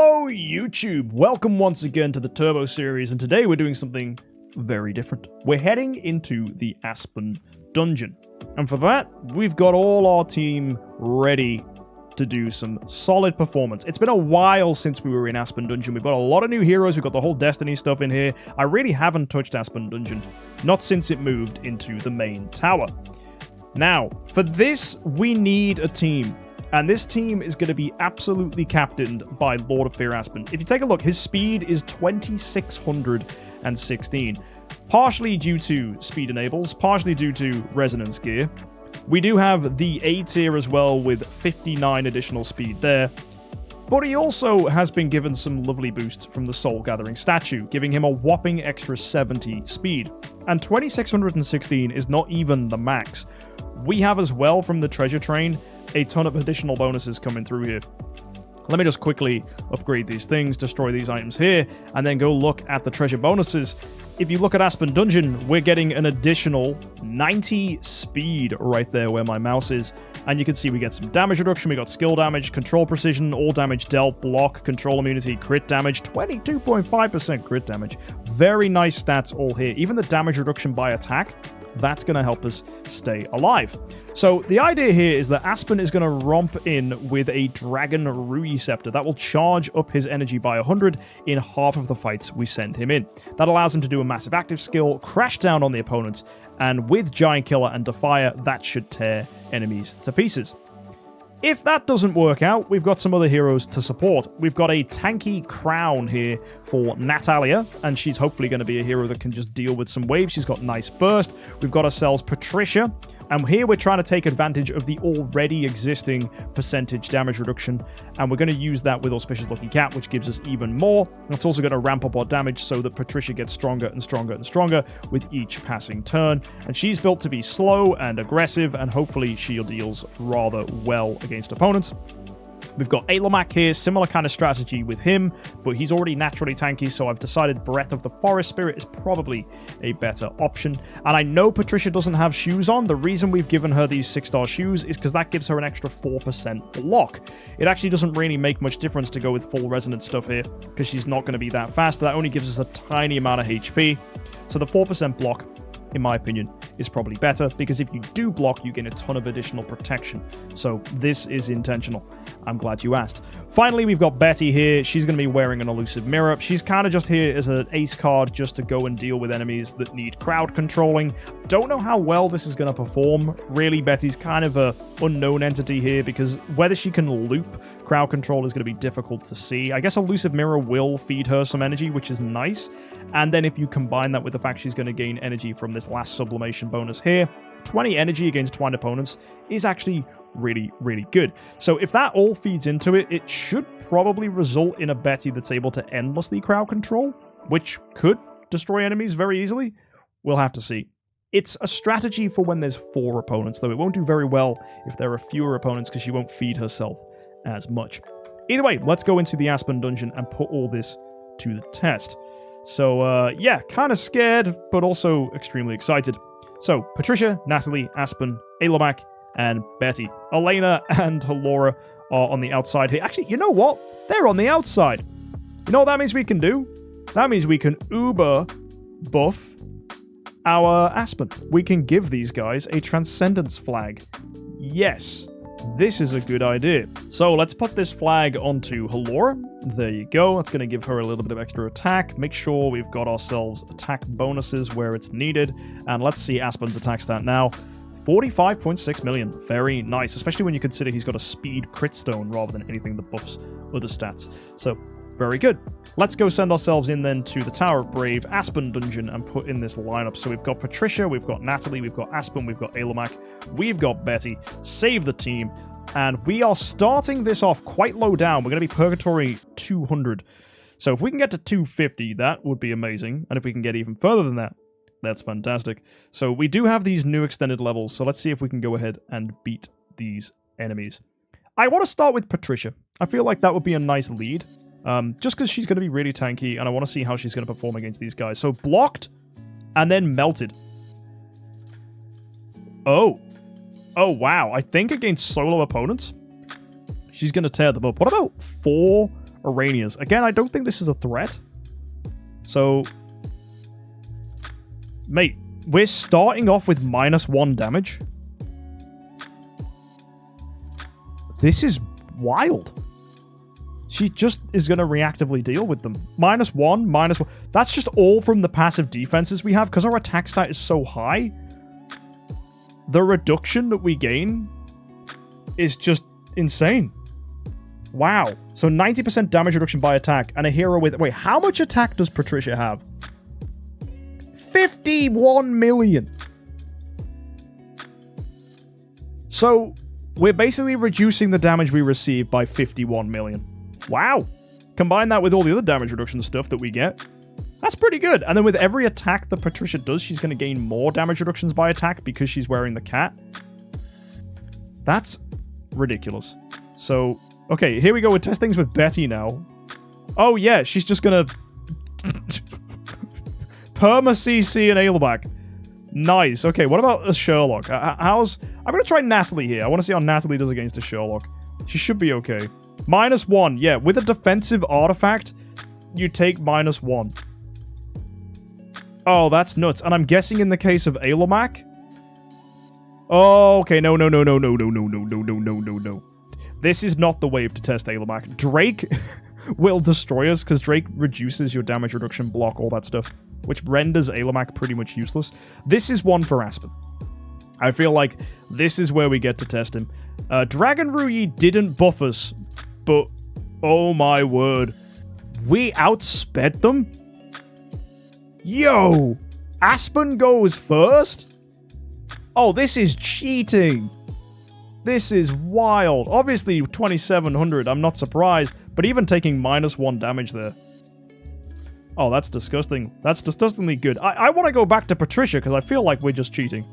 Hello YouTube! Welcome once again to the Turbo series, and today we're doing something very different. We're heading into the Aspen Dungeon, and for that, we've got all our team ready to do some solid performance. It's been a while since we were in Aspen Dungeon. We've got a lot of new heroes, we've got the whole Destiny stuff in here. I really haven't touched Aspen Dungeon, not since it moved into the main tower. Now, for this, we need a team. And this team is going to be absolutely captained by Lord of Fear Aspen. If you take a look, his speed is 2616, partially due to speed enables, partially due to resonance gear. We do have the A tier as well with 59 additional speed there. But he also has been given some lovely boosts from the Soul Gathering statue, giving him a whopping extra 70 speed. And 2616 is not even the max. We have as well from the treasure train a ton of additional bonuses coming through here. Let me just quickly upgrade these things, destroy these items here, and then go look at the treasure bonuses. If you look at Aspen Dungeon, we're getting an additional 90 speed right there where my mouse is. And you can see we get some damage reduction, we got skill damage, control precision, all damage dealt, block, control immunity, crit damage, 22.5% crit damage. Very nice stats all here. Even the damage reduction by attack, that's going to help us stay alive. So the idea here is that Aspen is going to romp in with a Dragon Rui Scepter. That will charge up his energy by 100 in half of the fights we send him in. That allows him to do a massive active skill, crash down on the opponents, and with Giant Killer and Defier, that should tear enemies to pieces. If that doesn't work out, we've got some other heroes to support. We've got a tanky crown here for Natalia, and she's hopefully going to be a hero that can just deal with some waves. She's got nice burst. We've got ourselves Patricia, and here we're trying to take advantage of the already existing percentage damage reduction, and we're going to use that with Auspicious Lucky Cat, which gives us even more. It's also going to ramp up our damage so that Patricia gets stronger and stronger and stronger with each passing turn, and she's built to be slow and aggressive, and hopefully she deals rather well against opponents. We've got Alomac here, similar kind of strategy with him, but he's already naturally tanky, so I've decided Breath of the Forest Spirit is probably a better option. And I know Patricia doesn't have shoes on. The reason we've given her these 6-star shoes is because that gives her an extra 4% block. It actually doesn't really make much difference to go with full resonance stuff here, because she's not going to be that fast. That only gives us a tiny amount of HP. So the 4% block, in my opinion, is probably better, because if you do block, you gain a ton of additional protection. So this is intentional. I'm glad you asked. Finally, we've got Betty here. She's going to be wearing an elusive mirror. She's kind of just here as an ace card just to go and deal with enemies that need crowd controlling. Don't know how well this is going to perform. Really, Betty's kind of a unknown entity here, because whether she can loop crowd control is going to be difficult to see. I guess elusive mirror will feed her some energy, which is nice. And then if you combine that with the fact she's going to gain energy from this last sublimation bonus here, 20 energy against twined opponents is actually really, really good. So if that all feeds into it, it should probably result in a Betty that's able to endlessly crowd control, which could destroy enemies very easily. We'll have to see. It's a strategy for when there's 4 opponents, though it won't do very well if there are fewer opponents, because she won't feed herself as much. Either way, let's go into the Aspen Dungeon and put all this to the test. So, yeah, kind of scared, but also extremely excited. So, Patricia, Natalie, Aspen, Alomac, and Betty. Elena and Halora are on the outside here. Actually, you know what? They're on the outside. You know what that means we can do? That means we can uber buff our Aspen. We can give these guys a Transcendence flag. Yes, this is a good idea. So let's put this flag onto Halora. There you go. That's going to give her a little bit of extra attack. Make sure we've got ourselves attack bonuses where it's needed. And let's see Aspen's attack stat now. 45.6 million. Very nice, especially when you consider he's got a speed crit stone rather than anything that buffs other stats. So, very good. Let's go send ourselves in then to the Tower of Brave, Aspen Dungeon, and put in this lineup. So we've got Patricia, we've got Natalie, we've got Aspen, we've got Alomac, we've got Betty. Save the team. And we are starting this off quite low down. We're going to be Purgatory 200. So if we can get to 250, that would be amazing. And if we can get even further than that, that's fantastic. So we do have these new extended levels, so let's see if we can go ahead and beat these enemies. I want to start with Patricia. I feel like that would be a nice lead, just because she's going to be really tanky, and I want to see how she's going to perform against these guys. So blocked, and then melted. Oh, wow. I think against solo opponents, she's going to tear them up. What about 4 Aranias. Again, I don't think this is a threat. So, mate, we're starting off with -1 damage. This is wild. She just is going to reactively deal with them. -1, -1. That's just all from the passive defenses we have. Because our attack stat is so high, the reduction that we gain is just insane. Wow. So 90% damage reduction by attack. And a hero with... Wait, how much attack does Patricia have? 51 million. So... we're basically reducing the damage we receive by 51 million. Wow. Combine that with all the other damage reduction stuff that we get. That's pretty good. And then with every attack that Patricia does, she's going to gain more damage reductions by attack because she's wearing the cat. That's ridiculous. So, okay, here we go. We're testing things with Betty now. Oh, yeah, she's just going to... Perma CC and Ailback. Nice. Okay, what about a Sherlock? I'm going to try Natalie here. I want to see how Natalie does against a Sherlock. She should be okay. -1. Yeah, with a defensive artifact, you take -1. Oh, that's nuts. And I'm guessing in the case of Ailmac... Oh, okay. No. This is not the wave to test Ailmac. Drake will destroy us because Drake reduces your damage reduction block, all that stuff, which renders Ailmac pretty much useless. This is one for Aspen. I feel like this is where we get to test him. Dragon Rui didn't buff us, but oh my word. We outsped them? Yo! Aspen goes first? Oh, this is cheating. This is wild. Obviously, 2700, I'm not surprised, but even taking -1 damage there. Oh, that's disgusting. That's disgustingly good. I want to go back to Patricia because I feel like we're just cheating.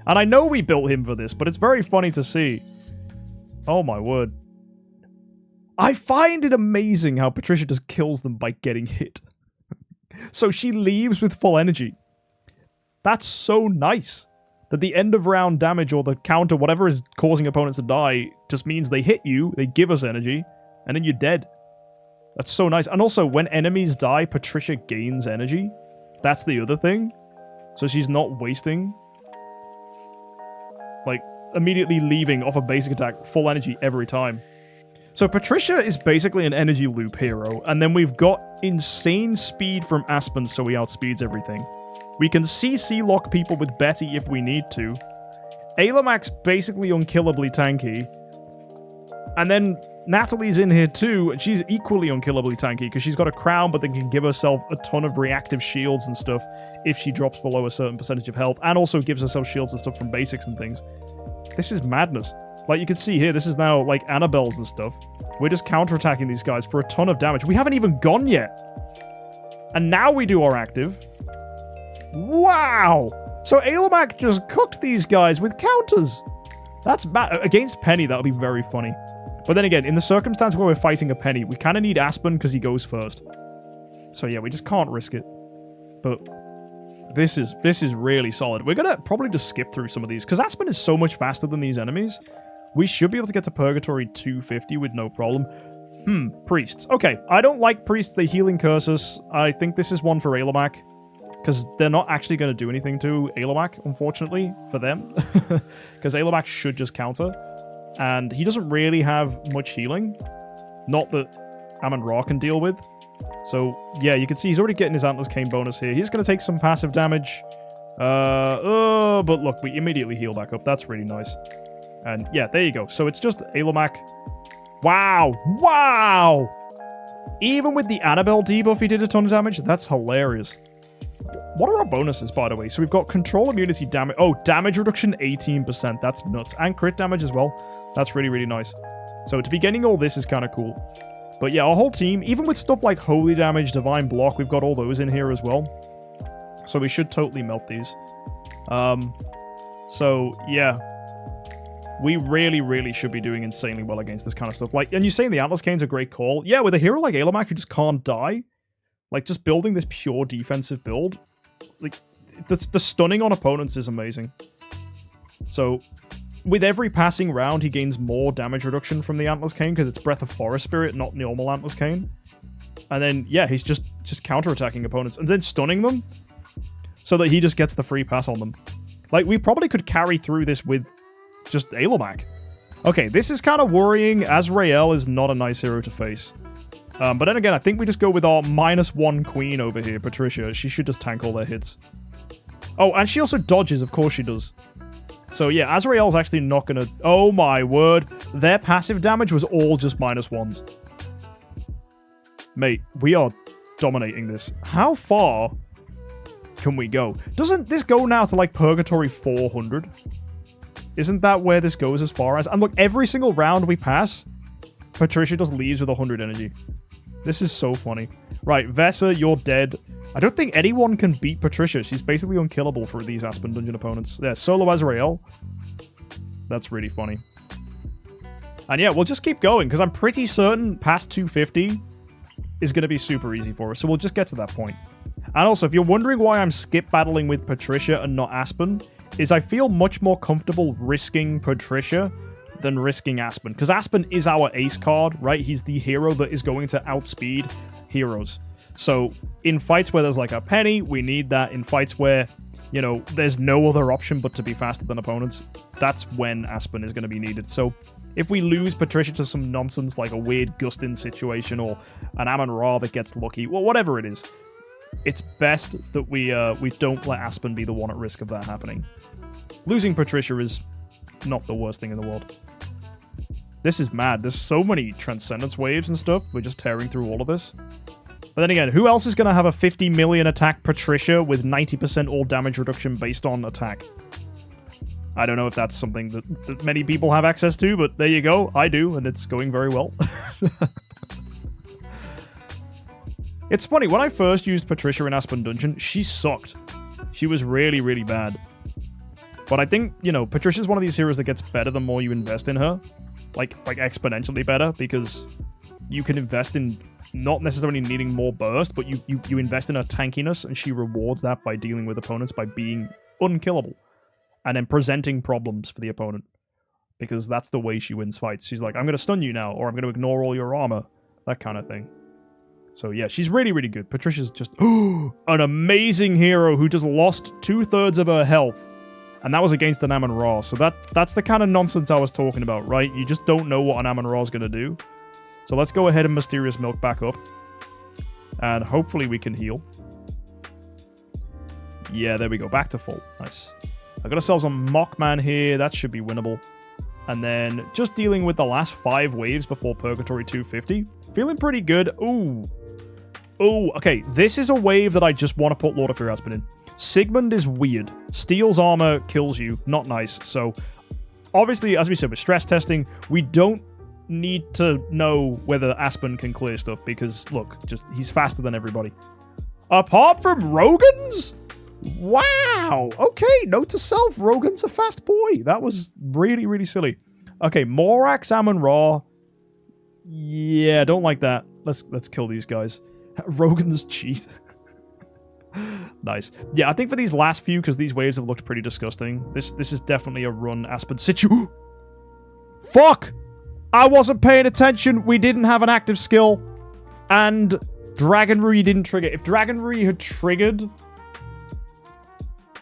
And I know we built him for this, but it's very funny to see. Oh my word. I find it amazing how Patricia just kills them by getting hit. So she leaves with full energy. That's so nice. That the end of round damage or the counter, whatever is causing opponents to die, just means they hit you, they give us energy, and then you're dead. That's so nice. And also, when enemies die, Patricia gains energy. That's the other thing. So she's not wasting. Like, immediately leaving off a basic attack, full energy every time. So Patricia is basically an energy loop hero, and then we've got insane speed from Aspen, so he outspeeds everything. We can CC lock people with Betty if we need to. Ailamac's basically unkillably tanky. And then Natalie's in here too, and she's equally unkillably tanky because she's got a crown, but then can give herself a ton of reactive shields and stuff if she drops below a certain percentage of health, and also gives herself shields and stuff from basics and things. This is madness. Like you can see here, this is now like Annabelle's and stuff. We're just counterattacking these guys for a ton of damage. We haven't even gone yet. And now we do our active. Wow! So Ailmac just cooked these guys with counters. That's bad. Against Penny, that would be very funny. But then again, in the circumstance where we're fighting a Penny, we kind of need Aspen because he goes first. So yeah, we just can't risk it. But this is really solid. We're going to probably just skip through some of these because Aspen is so much faster than these enemies. We should be able to get to Purgatory 250 with no problem. Priests. Okay, I don't like priests. They healing curses. I think this is one for Ailmac. Because they're not actually going to do anything to Ailmac, unfortunately, for them. Because Ailmac should just counter. And he doesn't really have much healing. Not that Amon-Ra can deal with. So, yeah, you can see he's already getting his Antlers Cane bonus here. He's going to take some passive damage. But look, we immediately heal back up. That's really nice. And yeah, there you go. So it's just Ailmac. Wow! Wow! Even with the Annabelle debuff, he did a ton of damage. That's hilarious. What are our bonuses, by the way? So we've got control immunity damage. Oh, damage reduction 18%. That's nuts. And crit damage as well. That's really, really nice. So to be getting all this is kind of cool. But yeah, our whole team, even with stuff like holy damage, divine block, we've got all those in here as well. So we should totally melt these. So yeah. We really, really should be doing insanely well against this kind of stuff. Like, and you're saying the Antlers Cane's a great call. Yeah, with a hero like Ailmac who just can't die. Like, just building this pure defensive build. Like, the stunning on opponents is amazing. So, with every passing round, he gains more damage reduction from the Antlers Cane because it's Breath of Forest Spirit, not normal Antlers Cane. And then, yeah, he's just counterattacking opponents and then stunning them so that he just gets the free pass on them. Like, we probably could carry through this with just Alomak. Okay, this is kind of worrying. Azrael is not a nice hero to face. But then again, I think we just go with our -1 queen over here, Patricia. She should just tank all their hits. Oh, and she also dodges, of course she does. So yeah, Azrael's actually not gonna... Oh my word. Their passive damage was all just -1s. Mate, we are dominating this. How far can we go? Doesn't this go now to like Purgatory 400? Isn't that where this goes as far as? And look, every single round we pass, Patricia just leaves with 100 energy. This is so funny. Right, Vesa, you're dead. I don't think anyone can beat Patricia. She's basically unkillable for these Aspen Dungeon opponents. Yeah, solo Azrael. That's really funny. And yeah, we'll just keep going, because I'm pretty certain past 250 is going to be super easy for us. So we'll just get to that point. And also, if you're wondering why I'm skip battling with Patricia and not Aspen, is I feel much more comfortable risking Patricia than risking Aspen. Because Aspen is our ace card, right? He's the hero that is going to outspeed heroes. So in fights where there's like a penny, we need that. In fights where, you know, there's no other option but to be faster than opponents, that's when Aspen is going to be needed. So if we lose Patricia to some nonsense like a weird Gustin situation or an Amun-Ra that gets lucky, well, whatever it is, it's best that we don't let Aspen be the one at risk of that happening. Losing Patricia is not the worst thing in the world. This is mad. There's so many Transcendence waves and stuff. We're just tearing through all of this. But then again, who else is going to have a 50 million attack Patricia with 90% all damage reduction based on attack? I don't know if that's something that many people have access to, but there you go. I do, and it's going very well. It's funny, when I first used Patricia in Aspen Dungeon, she sucked. She was really, really bad. But I think, you know, Patricia's one of these heroes that gets better the more you invest in her. Like exponentially better, because you can invest in not necessarily needing more burst, but you invest in her tankiness, and she rewards that by dealing with opponents by being unkillable. And then presenting problems for the opponent. Because that's the way she wins fights. She's like, I'm going to stun you now, or I'm going to ignore all your armor. That kind of thing. So yeah, she's really, really good. Patricia's just an amazing hero who just lost 2/3 of her health. And that was against an Amun-Ra. So that's the kind of nonsense I was talking about, right? You just don't know what an Amun-Ra is going to do. So let's go ahead and Mysterious Milk back up. And hopefully we can heal. Yeah, there we go. Back to full. Nice. I got ourselves a Mockman here. That should be winnable. And then just dealing with the last 5 waves before Purgatory 250. Feeling pretty good. Ooh. Ooh, okay. This is a wave that I just want to put Lord of Fear Aspen in. Sigmund is weird. Steel's armor kills you. Not nice. So, obviously, as we said, with stress testing, we don't need to know whether Aspen can clear stuff because, look, just he's faster than everybody. Apart from Rogan's? Wow. Okay, note to self. Rogan's a fast boy. That was really, really silly. Okay, Morax, Amun-Ra. Yeah, don't like that. Let's kill these guys. Rogan's cheat. Nice. Yeah, I think for these last few, because these waves have looked pretty disgusting, this is definitely a run Aspen situ. Fuck! I wasn't paying attention. We didn't have an active skill. And Dragon Rui didn't trigger. If Dragon Rui had triggered...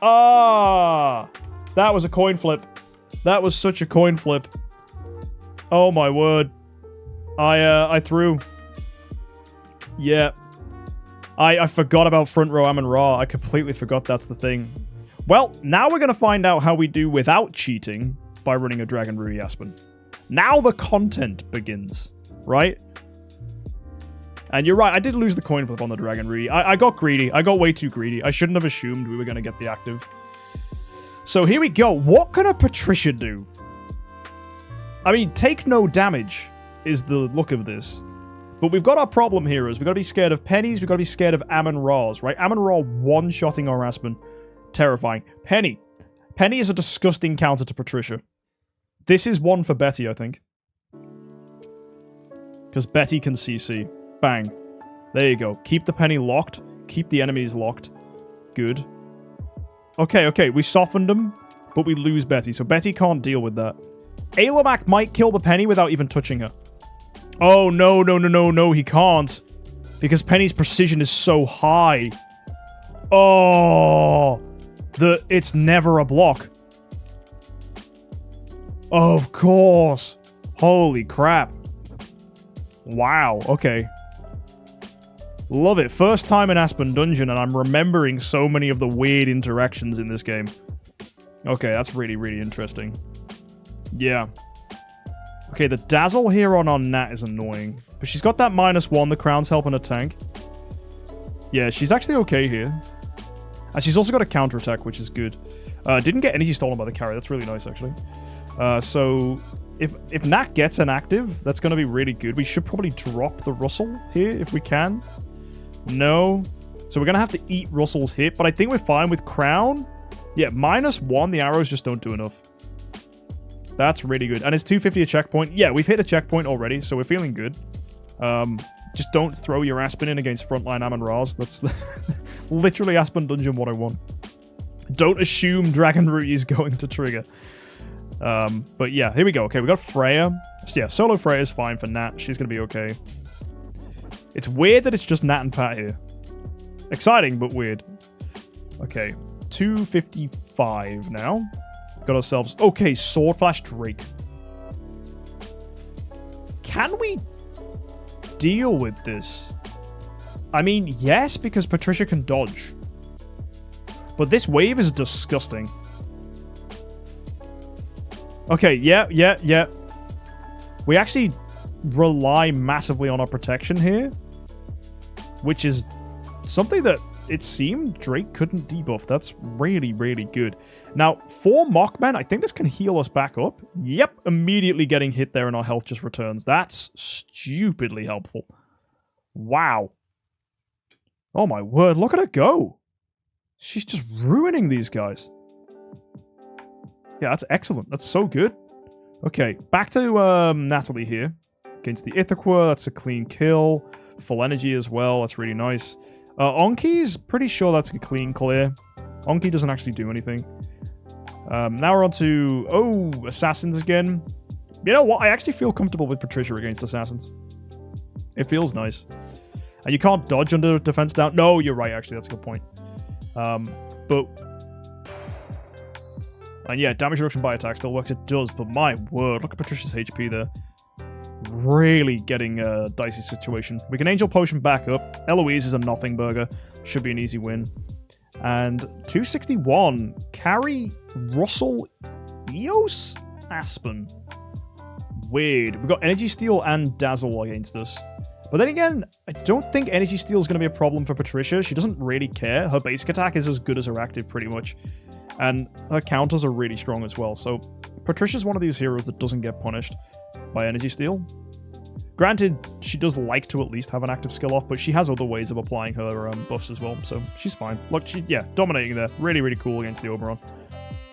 Ah! That was a coin flip. That was such a coin flip. Oh my word. I threw. Yeah. I forgot about front row Amun-Ra. I completely forgot that's the thing. Well, now we're going to find out how we do without cheating by running a Dragon Rui Aspen. Now the content begins, right? And you're right, I did lose the coin flip on the Dragon Rui. I got greedy. I got way too greedy. I shouldn't have assumed we were going to get the active. So here we go. What can a Patricia do? I mean, take no damage is the look of this. But we've got our problem heroes. We've got to be scared of pennies. We've got to be scared of Amun-Ra's, right? Amun-Ra one-shotting our Aspen. Terrifying. Penny. Penny is a disgusting counter to Patricia. This is one for Betty, I think. Because Betty can CC. Bang. There you go. Keep the penny locked. Keep the enemies locked. Good. Okay. We softened them. but we lose Betty, so Betty can't deal with that. Ailemak might kill the Penny without even touching her. Oh, no, he can't. Because Penny's precision is so high. Oh, it's never a block. Of course. Holy crap. Wow, okay. Love it. First time in Aspen Dungeon, and I'm remembering so many of the weird interactions in this game. Okay, that's really, really interesting. Yeah. Okay, the dazzle here on our Nat is annoying. But she's got that -1. The crown's helping her tank. Yeah, she's actually okay here. And she's also got a counterattack, which is good. Didn't get energy stolen by the carry. That's really nice, actually. So, if Nat gets an active, that's going to be really good. We should probably drop the Russell here if we can. No. So we're going to have to eat Russell's hit, but I think we're fine with Crown. Yeah, -1. The arrows just don't do enough. That's really good. And it's 250 a checkpoint. Yeah, we've hit a checkpoint already, so we're feeling good. Just don't throw your Aspen in against frontline Amon-Ra's. That's literally Aspen Dungeon 101. Don't assume Dragon Root is going to trigger. But yeah, here we go. Okay, we got Freya. So yeah, solo Freya is fine for Nat. She's going to be okay. It's weird that it's just Nat and Pat here. Exciting, but weird. Okay, 255 now. Got ourselves... Okay, Sword Flash Drake. Can we deal with this? I mean, yes, because Patricia can dodge. But this wave is disgusting. Okay, yeah. We actually rely massively on our protection here. Which is something that it seemed Drake couldn't debuff. That's really, really good. Now, for Mockman, I think this can heal us back up. Yep, immediately getting hit there and our health just returns. That's stupidly helpful. Wow. Oh my word, look at her go. She's just ruining these guys. Yeah, that's excellent. That's so good. Okay, back to Natalie here. Against the Ithaca, that's a clean kill. Full energy as well, that's really nice. Onki's pretty sure that's a clean clear. Onki doesn't actually do anything. Now we're on to... Oh, Assassins again. You know what? I actually feel comfortable with Patricia against Assassins. It feels nice. And you can't dodge under defense down. No, you're right, actually. That's a good point. But... And yeah, damage reduction by attack still works. It does, but my word. Look at Patricia's HP there. Really getting a dicey situation. We can Angel Potion back up. Eloise is a nothing burger. Should be an easy win. And 261. Carry Russell Eos Aspen. Weird. We've got Energy Steal and Dazzle against us. But then again, I don't think Energy Steal is going to be a problem for Patricia. She doesn't really care. Her basic attack is as good as her active, pretty much. And her counters are really strong as well. So Patricia's one of these heroes that doesn't get punished by Energy Steal. Granted, she does like to at least have an active skill off, but she has other ways of applying her buffs as well, so she's fine. Look, dominating there. Really, really cool against the Oberon.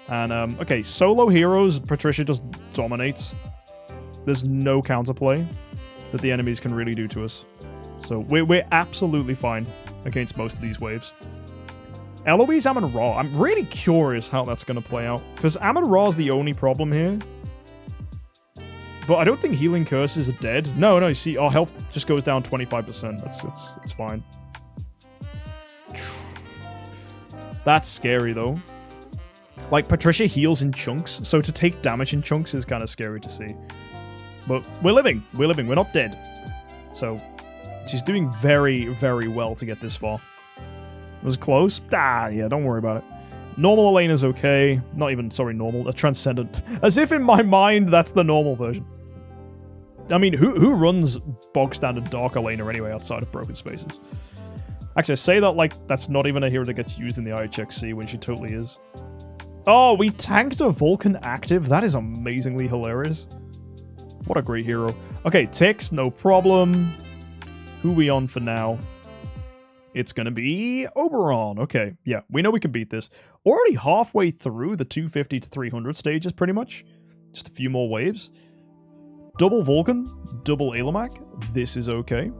And, okay, solo heroes, Patricia just dominates. There's no counterplay that the enemies can really do to us. So we're absolutely fine against most of these waves. Eloise, Amon-Ra. I'm really curious how that's going to play out, because Amon-Ra is the only problem here. But I don't think healing curses are dead. No, you see, our health just goes down 25%. It's fine. That's scary, though. Like, Patricia heals in chunks, so to take damage in chunks is kind of scary to see. But we're living. We're living. We're not dead. So, she's doing very, very well to get this far. Was it close? Yeah, don't worry about it. Normal Elena's okay. Not even, sorry, normal. A Transcendent. As if in my mind, that's the normal version. I mean, who runs bog standard Dark Elena anyway outside of Broken Spaces? Actually, I say that like that's not even a hero that gets used in the IHXC when she totally is. Oh, we tanked a Vulcan active? That is amazingly hilarious. What a great hero. Okay, Tix, no problem. Who we on for now? It's going to be Oberon. Okay, yeah, we know we can beat this. Already halfway through the 250 to 300 stages, pretty much. Just a few more waves. Double Vulcan, double Ailemak. This is okay.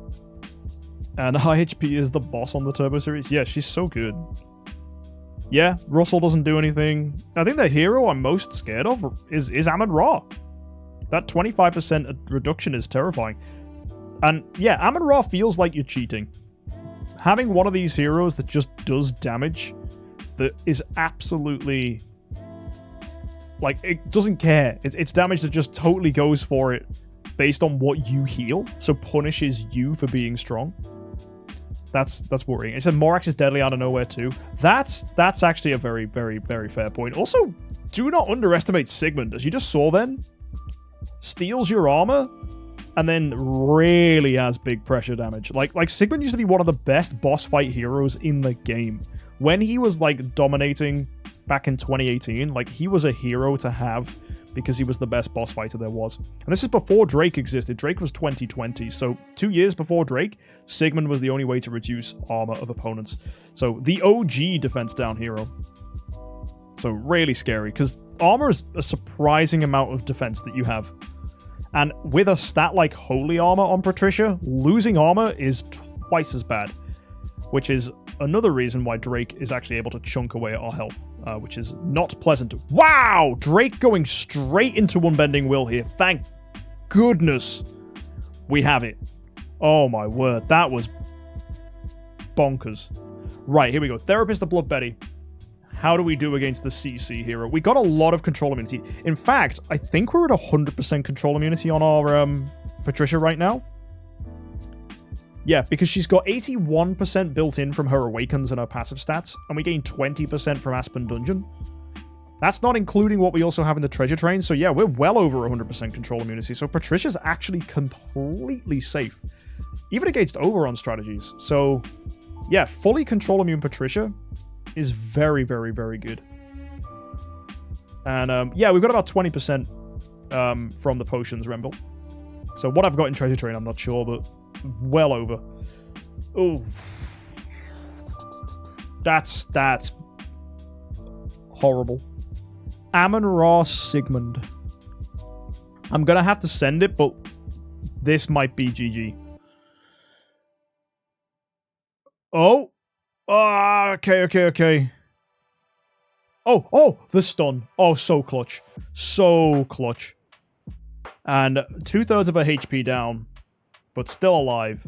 And IHP is the boss on the Turbo Series. Yeah, she's so good. Yeah, Russell doesn't do anything. I think the hero I'm most scared of is Amon-Ra. That 25% reduction is terrifying. And yeah, Amon-Ra feels like you're cheating. Having one of these heroes that just does damage, that is absolutely... like, it doesn't care. It's damage that just totally goes for it based on what you heal, so punishes you for being strong. That's worrying. It said Morax is deadly out of nowhere too. That's actually a very, very, very fair point. Also, do not underestimate Sigmund, as you just saw then. Steals your armor, and then really has big pressure damage. Like Sigmund used to be one of the best boss fight heroes in the game. When he was like dominating back in 2018, like he was a hero to have because he was the best boss fighter there was. And this is before Drake existed. Drake was 2020, so 2 years before Drake, Sigmund was the only way to reduce armor of opponents. So the OG defense down hero. So really scary, because armor is a surprising amount of defense that you have. And with a stat like Holy Armor on Patricia, losing armor is twice as bad. Which is another reason why Drake is actually able to chunk away at our health, which is not pleasant. Wow! Drake going straight into Unbending Will here. Thank goodness we have it. Oh my word, that was bonkers. Right, here we go. Therapist of Blood Betty. How do we do against the CC hero? We got a lot of control immunity. In fact, I think we're at 100% control immunity on our Patricia right now. Yeah, because she's got 81% built in from her Awakens and her passive stats, and we gain 20% from Aspen Dungeon. That's not including what we also have in the treasure train, so yeah, we're well over 100% control immunity, so Patricia's actually completely safe, even against Oberon strategies. So, yeah, fully control immune Patricia is very, very, very good. And, yeah, we've got about 20% from the potions, Remble. So what I've got in treasure train, I'm not sure, but... well over. Oh, that's horrible. Amon-Ra Sigmund. I'm gonna have to send it, but this might be GG. Oh, okay. Oh, the stun. Oh, so clutch, and 2/3 of her HP down. But still alive.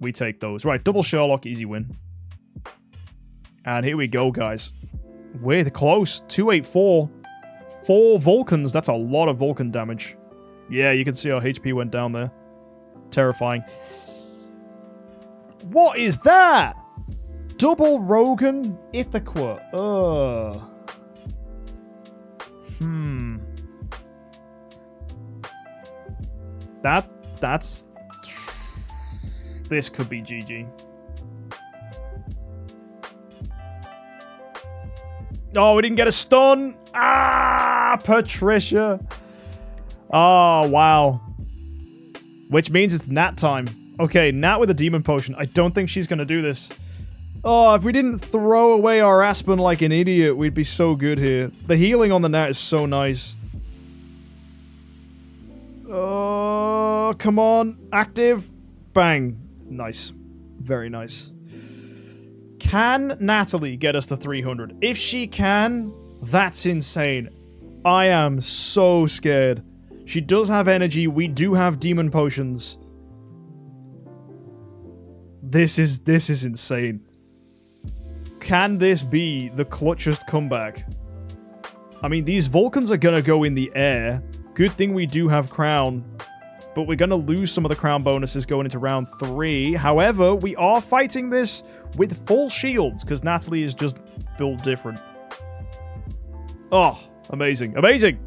We take those. Right, double Sherlock, easy win. And here we go, guys. We're close. 284. 4 Vulcans. That's a lot of Vulcan damage. Yeah, you can see our HP went down there. Terrifying. What is that? Double Rogan Ithaca. Ugh. This could be GG. Oh, we didn't get a stun. Ah, Patricia. Oh, wow. Which means it's Nat time. Okay, Nat with a demon potion. I don't think she's gonna do this. Oh, if we didn't throw away our Aspen like an idiot, we'd be so good here. The healing on the Nat is so nice. Oh, come on. Active. Bang. Nice. Very nice. Can Natalie get us to 300? If she can, that's insane. I am so scared. She does have energy. We do have demon potions. This is insane. Can this be the clutchest comeback? I mean, these Vulcans are gonna go in the air. Good thing we do have Crown. But we're going to lose some of the Crown bonuses going into round 3. However, we are fighting this with full shields, because Natalie is just built different. Oh, amazing. Amazing!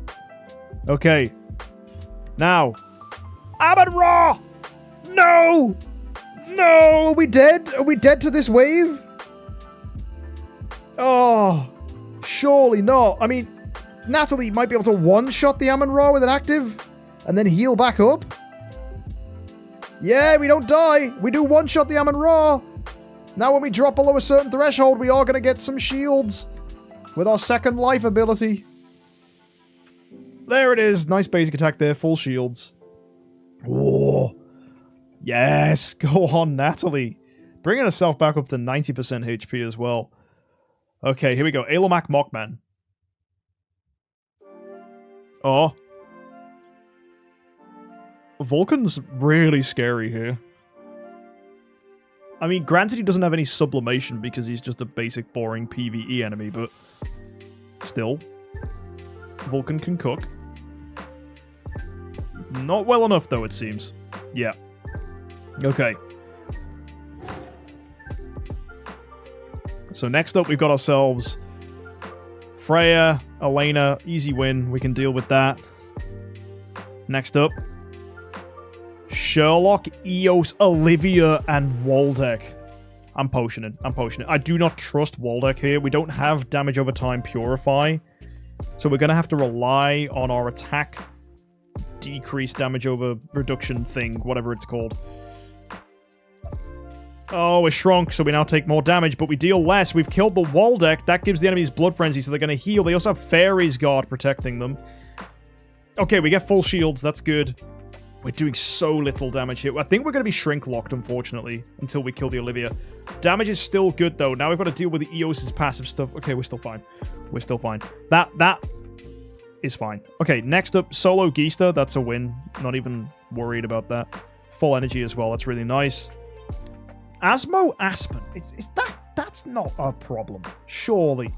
Okay. Now. Amon-Ra! No! No! Are we dead? Are we dead to this wave? Oh. Surely not. I mean, Natalie might be able to one-shot the Amon-Ra with an active... and then heal back up. Yeah, we don't die. We do one-shot the Amon-Ra. Now when we drop below a certain threshold, we are going to get some shields with our second life ability. There it is. Nice basic attack there. Full shields. Oh. Yes. Go on, Natalie. Bringing herself back up to 90% HP as well. Okay, here we go. Alomac Mockman. Oh. Vulcan's really scary here. I mean, granted he doesn't have any sublimation because he's just a basic boring PvE enemy, but still. Vulcan can cook. Not well enough, though, it seems. Yeah. Okay. So next up, we've got ourselves Freya, Elena, easy win. We can deal with that. Next up, Sherlock, Eos, Olivia, and Waldeck. I'm potioning. I do not trust Waldeck here. We don't have damage over time Purify, so we're going to have to rely on our attack decrease damage over reduction thing, whatever it's called. Oh, we're shrunk, so we now take more damage, but we deal less. We've killed the Waldeck. That gives the enemies Blood Frenzy, so they're going to heal. They also have Fairy's Guard protecting them. Okay, we get full shields. That's good. We're doing so little damage here. I think we're going to be shrink-locked, unfortunately, until we kill the Olivia. Damage is still good, though. Now we've got to deal with the Eos's passive stuff. Okay, we're still fine. We're still fine. That is fine. Okay, next up, Solo Geista. That's a win. Not even worried about that. Full energy as well. That's really nice. Asmo Aspen. That's not a problem. Surely.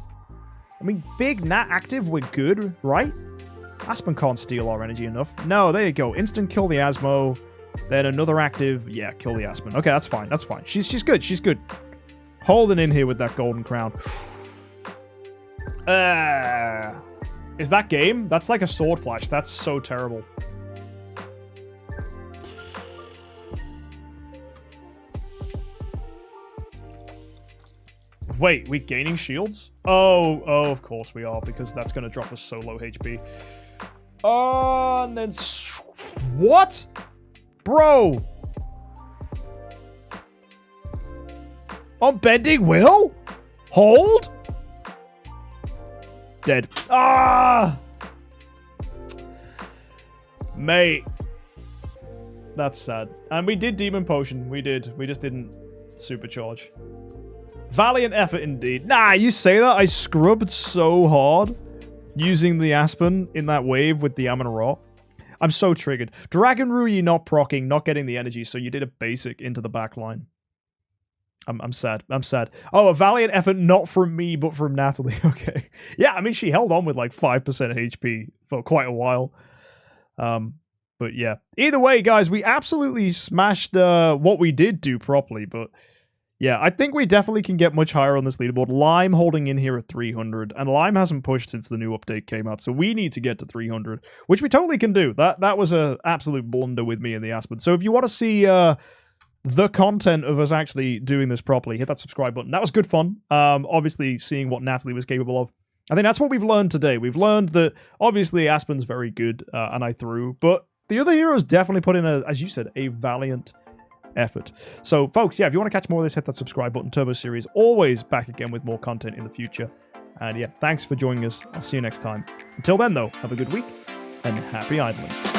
I mean, big Nat active, we're good, right? Aspen can't steal our energy enough. No, there you go. Instant kill the Asmo. Then another active. Yeah, kill the Aspen. Okay, that's fine. That's fine. She's good. She's good. Holding in here with that golden crown. Is that game? That's like a sword flash. That's so terrible. Wait, we gaining shields? Oh, of course we are, because that's going to drop us so low HP. And then... What? Bro! Unbending will? Hold? Dead. Ah! Mate. That's sad. And we did Demon Potion. We did. We just didn't supercharge. Valiant effort indeed. Nah, you say that? I scrubbed so hard using the Aspen in that wave with the Amon Ra. I'm so triggered. Dragon Rue, you're not proccing, not getting the energy, so you did a basic into the back line. I'm sad. I'm sad. Oh, a valiant effort not from me, but from Natalie. Okay. Yeah, I mean, she held on with like 5% HP for quite a while. But yeah. Either way, guys, we absolutely smashed what we did do properly, but... Yeah, I think we definitely can get much higher on this leaderboard. Lime holding in here at 300, and Lime hasn't pushed since the new update came out, so we need to get to 300, which we totally can do. That was an absolute blunder with me in the Aspen. So if you want to see the content of us actually doing this properly, hit that subscribe button. That was good fun. Obviously, seeing what Natalie was capable of. I think that's what we've learned today. We've learned that, obviously, Aspen's very good, and I threw, but the other heroes definitely put in, as you said, a valiant effort. So, folks, yeah, if you want to catch more of this, hit that subscribe button. Turbo Series always back again with more content in the future. And yeah, thanks for joining us. I'll see you next time. Until then, though, have a good week and happy idling.